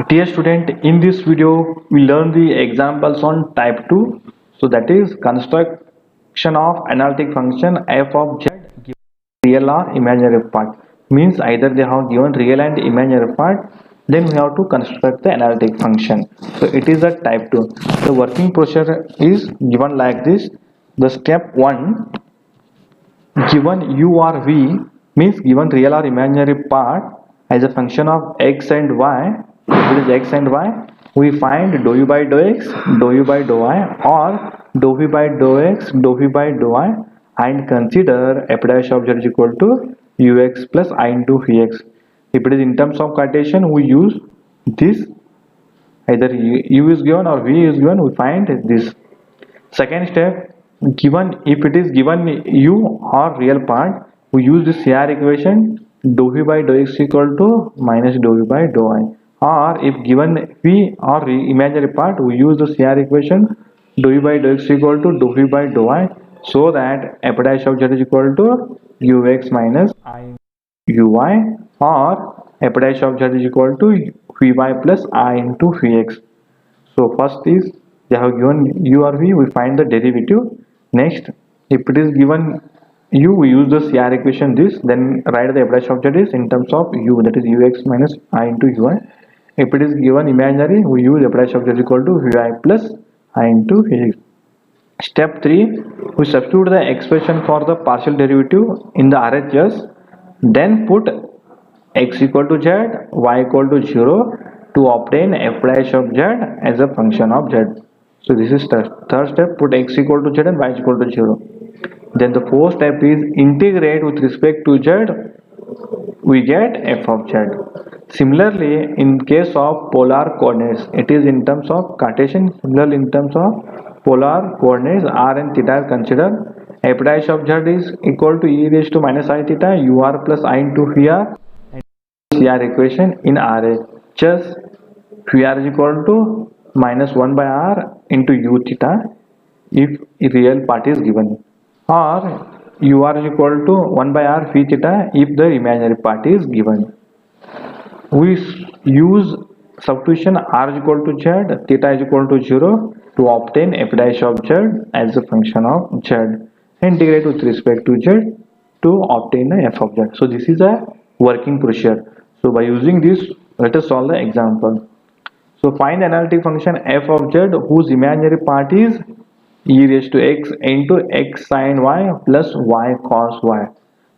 Dear student, in this video we learn the examples on type 2. So that is construction of analytic function f of z given real or imaginary part. Means either they have given real and imaginary part, then we have to construct the analytic function. So it is a type 2. The working procedure is given like this. The step 1, given u or v, means given real or imaginary part as a function of x and y. If it is x and y, we find dou u by dou x, dou u by dou y, or dou v by dou x, dou v by dou y, and consider f dash of z is equal to ux plus I into vx. If it is in terms of Cartesian, we use this. Either u is given or v is given, we find this. Second step, given if it is given u or real part, we use the CR equation dou v by dou x equal to minus dou v by dou y. Or if given v or imaginary part, we use the CR equation dou v by dou x equal to dou v by dou y, so that f dash of z is equal to ux minus I uy, or f dash of z is equal to vy plus I into vx. So first is they have given u or v, we find the derivative. Next, if it is given u, we use the CR equation this, then write the f dash of z is in terms of u, that is ux minus I into ui. If it is given imaginary, we use f dash of z is equal to vi plus I into vx. Step 3, we substitute the expression for the partial derivative in the RHS, then put x equal to z, y equal to 0 to obtain f dash of z as a function of z. So this is third step, put x equal to z and y is equal to 0. Then the fourth step is integrate with respect to z, we get f of z. Similarly, in case of polar coordinates, it is in terms of Cartesian. Similarly, in terms of polar coordinates, r and theta are considered. F dash of z is equal to e raised to minus I theta ur plus I into vr, and CR equation in RA. Just vr is equal to minus 1 by r into u theta if real part is given, or ur is equal to 1 by r phi theta if the imaginary part is given. We use substitution r is equal to z, theta is equal to 0 to obtain f dash of z as a function of z. Integrate with respect to z to obtain the f of z. So this is a working procedure. So by using this, let us solve the example. So find analytic function f of z whose imaginary part is e raised to x into x sin y plus y cos y.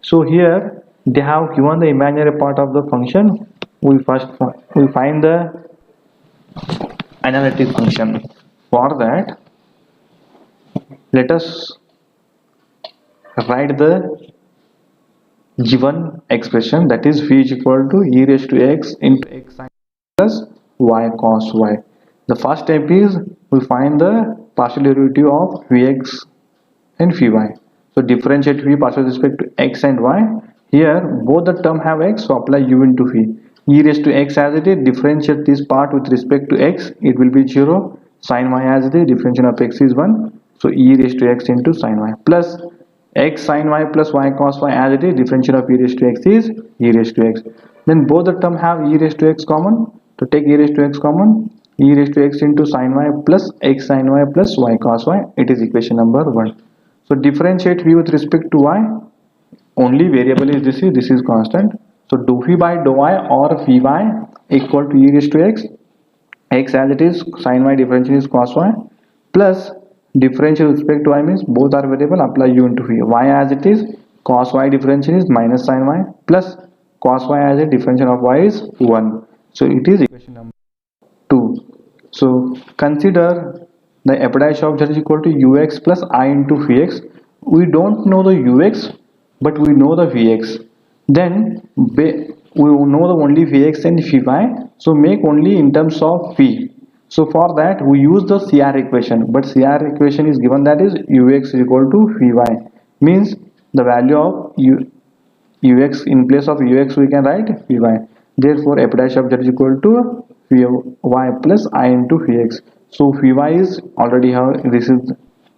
So here they have given the imaginary part of the function. We find the analytic function. For that, let us write the given expression, that is v is equal to e raised to x into x sin plus y cos y. The first step is we find the partial derivative of vx and vy. So differentiate v partial with respect to x and y. Here both the term have x, so apply u into v. E raised to x as it is, differentiate this part with respect to x, it will be 0. Sin y as it is, differentiation of x is 1, so e raised to x into sin y, plus x sin y plus y cos y as it is, differentiation of e raised to x is e raised to x. Then both the term have e raised to x common, to take e raised to x common, e raised to x into sin y plus x sin y plus y cos y, it is equation number 1. So differentiate v with respect to y, only variable is this is constant. So dou v by dou y or vy equal to e raised to x, x as it is, sin y differential is cos y, plus differential with respect to y means both are variable, apply u into v. Y as it is, cos y differential is minus sin y, plus cos y as a differential of y is 1. So it is equation number 2. So consider the f dash of z is equal to ux plus I into vx. We don't know the ux, but we know the vx. Then we know the only vx and vy, so make only in terms of v. So for that we use the CR equation, but CR equation is given, that is ux is equal to vy, means the value of ux, in place of ux we can write vy. Therefore f dash of z is equal to vy plus I into vx. So vy is already how this is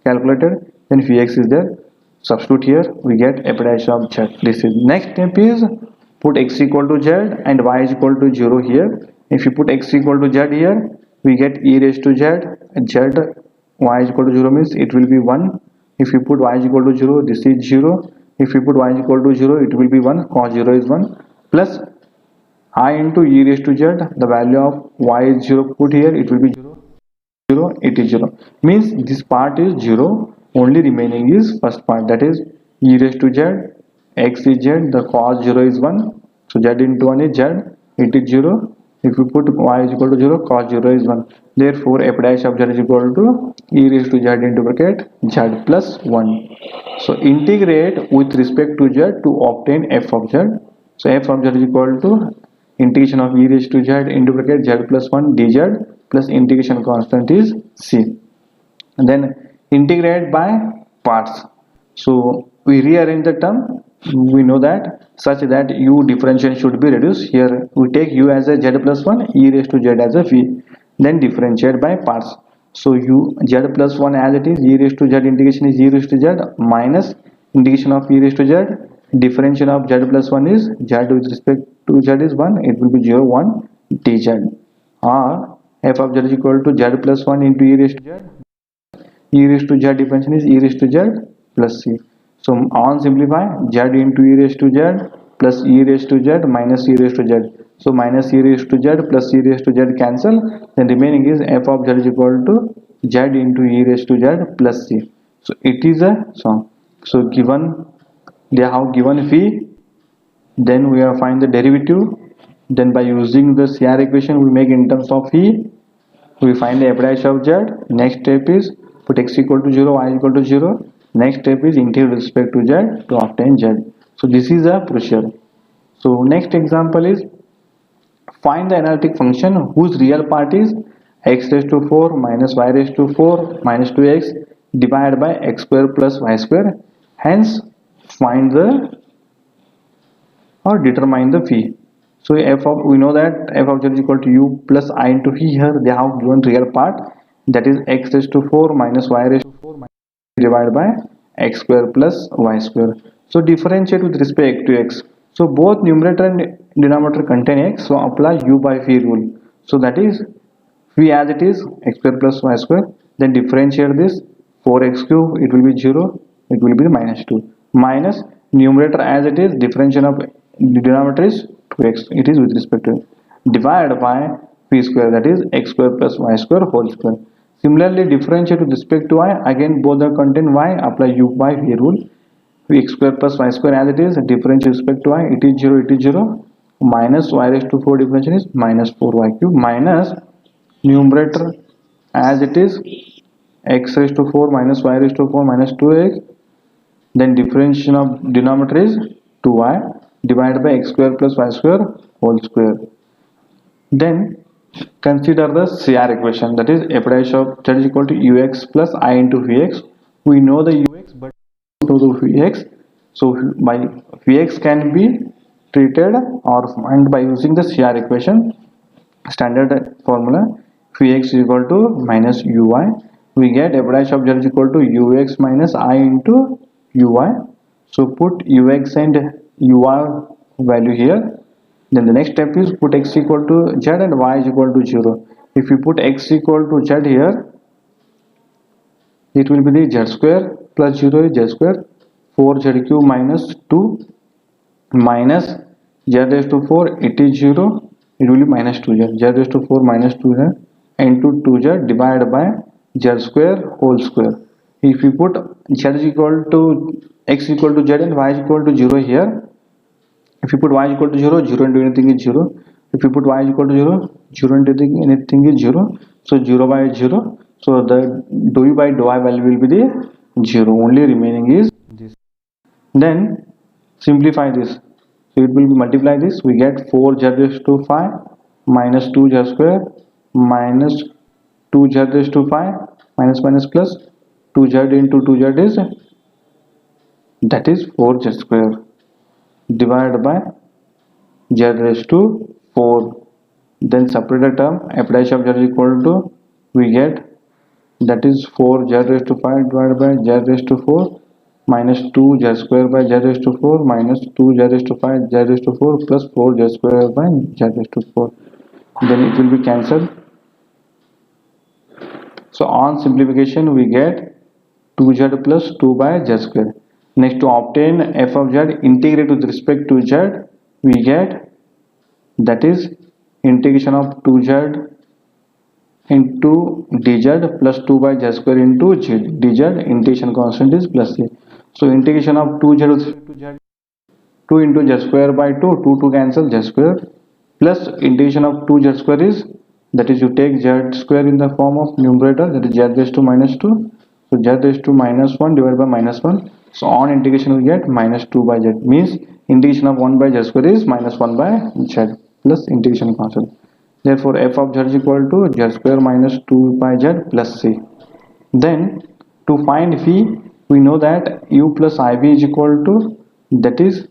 calculated, then vx is there, substitute here, we get f dash of z. This is next step is put x equal to z and y is equal to 0 here, If you put x equal to z here, we get e raised to z, y is equal to 0 means it will be 1. If you put y is equal to 0, this is 0. If you put y is equal to 0, it will be 1, cos 0 is 1, plus I into e raised to z, the value of y is 0, put here, it will be 0, it is 0. Means this part is 0, only remaining is first part, that is e raised to z, x is z, the cos 0 is 1, so z into 1 is z, it is 0. If you put y is equal to 0, cos 0 is 1. Therefore, f dash of z is equal to e raised to z into bracket z plus 1. So integrate with respect to z to obtain f of z. So f of z is equal to integration of e raised to z into bracket z plus 1 dz plus integration constant is c. And then integrate by parts. So we rearrange the term. We know that such that u differential should be reduced. Here we take u as a z plus 1, e raised to z as a v. Then differentiate by parts. So u z plus 1 as it is, e raised to z integration is e raised to z minus integration of e raised to z. Differential of z plus 1 is z with respect to z is 1, it will be 0 1 dz. Or f of z is equal to z plus 1 into e raised to z. E raised to z differential is e raised to z plus c. So on simplify, z into e raised to z plus e raised to z minus e raised to z. So minus e raised to z plus e raised to z cancel. Then remaining is f of z is equal to z into e raised to z plus c. So it is a sum. So given they have given phi, then we have find the derivative. Then by using the CR equation we make in terms of phi, we find the f dash of z. Next step is put x equal to 0, y equal to 0. Next step is integrate with respect to z to obtain z. So this is a procedure. So next example is find the analytic function whose real part is x raised to 4 minus y raised to 4 minus 2x divided by x square plus y square. Hence find the or determine the phi. So f of, we know that f of z is equal to u plus I into phi. Here they have given real part, that is x raised to 4 minus y raised to 4 divided by x square plus y square. So differentiate with respect to x. So both numerator and denominator contain x, so apply u by phi rule. So that is phi as it is x square plus y square. Then differentiate this 4x cube, it will be 0, it will be minus 2, minus numerator as it is, differentiation of denominator is 2x, it is with respect to divided by phi square, that is x square plus y square whole square. Similarly differentiate with respect to y, again both are contain y, apply u by v rule. X square plus y square as it is, differentiate with respect to y, it is 0, it is 0, minus y raised to 4 differentiation is minus 4y cube, minus numerator as it is x raised to 4 minus y raised to 4 minus 2x, then differentiation of denominator is 2y divided by x square plus y square whole square. Then consider the CR equation, that is f dash of z is equal to ux plus I into vx. We know the ux but know the vx, so by vx can be treated or find by using the CR equation standard formula. Vx is equal to minus uy, we get f dash of z is equal to ux minus I into uy. So put ux and uy value here. Then the next step is put x equal to z and y is equal to 0. If you put x equal to z here, it will be the z square plus 0 is z square, 4z cube minus 2 minus z raised to 4, it is 0, it will be minus 2z, z raised to 4 minus 2z into 2z divided by z square whole square. If you put z is equal to x equal to z and y is equal to 0 here, if you put y is equal to 0, 0 into anything is 0. If you put y is equal to 0, 0 into anything is 0. So 0 by 0. So the dou by dou y value will be the 0. Only remaining is this. Then simplify this. So it will multiply this. We get 4z raised to 5 minus 2z square minus 2z raised to 5 minus minus plus 2z into 2z is, that is 4z square divided by z raised to 4. Then separate the term, f dash of z is equal to, we get, that is 4 z raised to 5 divided by z raised to 4 minus 2 z square by z raised to 4 minus 2 z raised to 5 z raised to 4 plus 4 z square by z raised to 4. then it will be cancelled. So on simplification we get 2z plus 2 by z square. Next, to obtain f of z integrate with respect to z, we get, that is, integration of 2z into dz plus 2 by z square into z. dz integration constant is plus c. So integration of 2z with respect to z, 2 into z square by 2, 2 cancel z square, plus integration of 2z square is, that is, you take z square in the form of numerator, that is z raised to minus 2. So z raised to minus 1 divided by minus 1. So on integration we get minus 2 by z, means integration of 1 by z square is minus 1 by z plus integration constant. Therefore f of z is equal to z square minus 2 by z plus c. Then to find phi, we know that u plus iv is equal to, that is,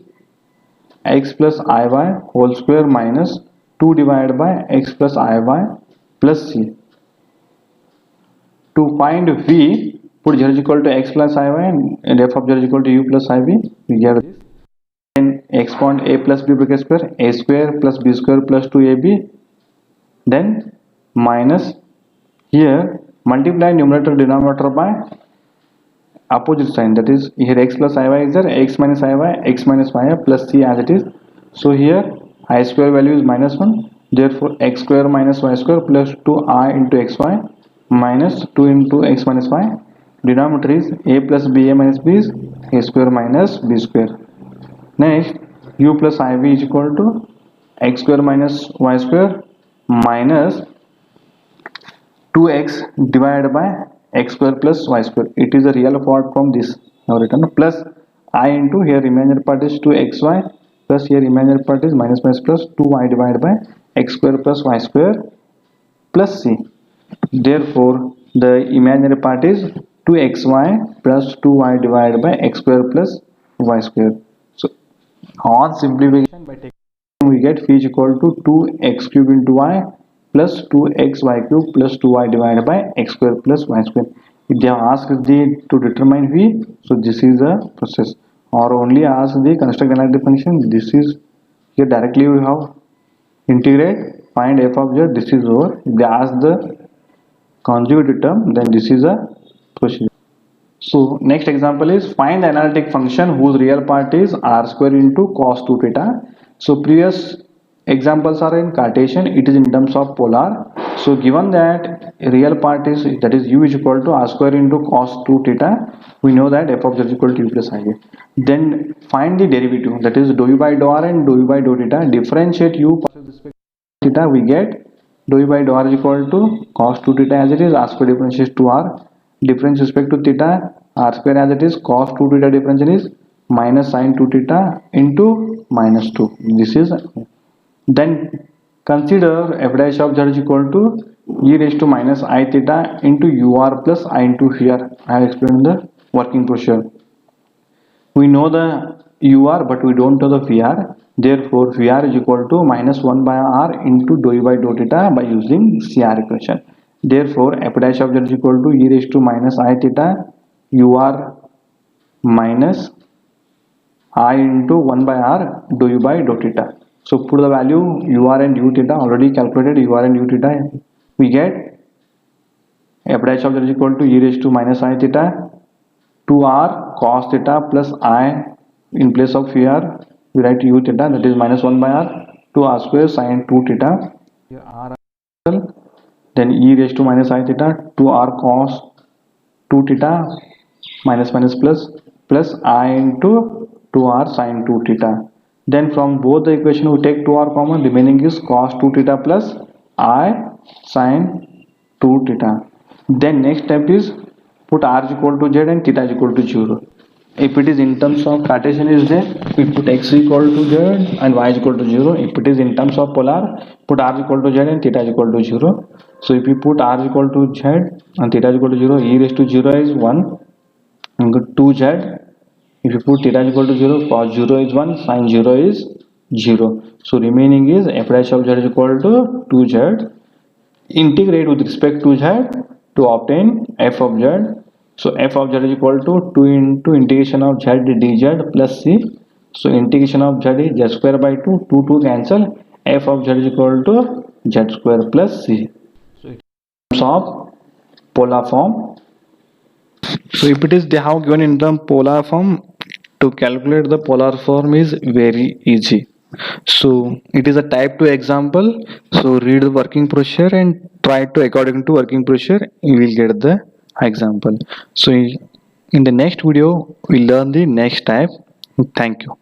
x plus iy whole square minus 2 divided by x plus iy plus c. To find v, put z is equal to x plus iy and f of z is equal to u plus iv. We get this. Then expound a plus b bracket square, a square plus b square plus 2ab. Then minus, here multiply numerator denominator by opposite sign, that is, here x plus iy is there, x minus iy, x minus y plus c as it is. So here I square value is minus 1, therefore x square minus y square plus 2i into xy minus 2 into x minus y. Denominator is a plus ba minus b is a square minus b square. Next, u plus iv is equal to x square minus y square minus 2x divided by x square plus y square. It is a real part from this. Now written plus I into, here imaginary part is 2xy plus here imaginary part is minus minus plus 2y divided by x square plus y square plus c. Therefore the imaginary part is 2xy plus 2y divided by x square plus y square. So on simplification, by taking, we get phi is equal to 2x cube into y plus 2xy cube plus 2y divided by x square plus y square. If they have asked to determine phi, so this is the process. Or only ask the construct analytic function, this is, here directly we have integrate, find f of z, this is over. If they ask the conjugative term, then this is a procedure. So next example is find the analytic function whose real part is r square into cos 2 theta. So previous examples are in Cartesian, it is in terms of polar. So given that real part is, that is, u is equal to r square into cos 2 theta, we know that f of z is equal to u plus iv. Then find the derivative, that is dou u by dou r and dou u by dou theta. Differentiate u with respect to theta, we get dou u by dou r is equal to cos 2 theta as it is, r square differentiates to r. Difference respect to theta, r square as it is, cos 2 theta differential is minus sin 2 theta into minus 2. This is. Then consider f dash of z is equal to e raised to minus I theta into ur plus I into here. I have explained the working procedure. We know the ur but we don't know the vr. Therefore vr is equal to minus 1 by r into dou u by dou theta by using CR equation. Therefore f dash of z is equal to e raised to minus I theta ur minus I into 1 by r dou u by dou theta. So put the value ur and u theta, already calculated ur and u theta. We get f dash of z is equal to e raised to minus I theta 2r cos theta plus I, in place of here we write u theta, that is minus 1 by r 2r square sin 2 theta. Here r, then e raised to minus I theta 2r cos 2 theta minus minus plus I into 2r sin 2 theta. Then from both the equation we take 2r common, remaining is cos 2 theta plus I sin 2 theta. Then next step is put r is equal to z and theta is equal to 0. If it is in terms of Cartesian is there, we put x equal to z and y is equal to 0. If it is in terms of polar, put r is equal to z and theta is equal to 0. So if you put r is equal to z and theta is equal to 0, e raised to 0 is 1 and 2z. If you put theta is equal to 0, cos 0 is 1, sin 0 is 0. So remaining is f dash of z is equal to 2z. Integrate with respect to z to obtain f of z. So f of z is equal to 2 into integration of z dz plus c. So integration of z is z square by 2, 2 cancel. F of z is equal to z square plus c. So in terms of polar form, so if it is they have given in the polar form, to calculate the polar form is very easy. So it is a type 2 example. So read the working procedure and try to according to working procedure you will get the example. So in the next video we learn the next type. Thank you.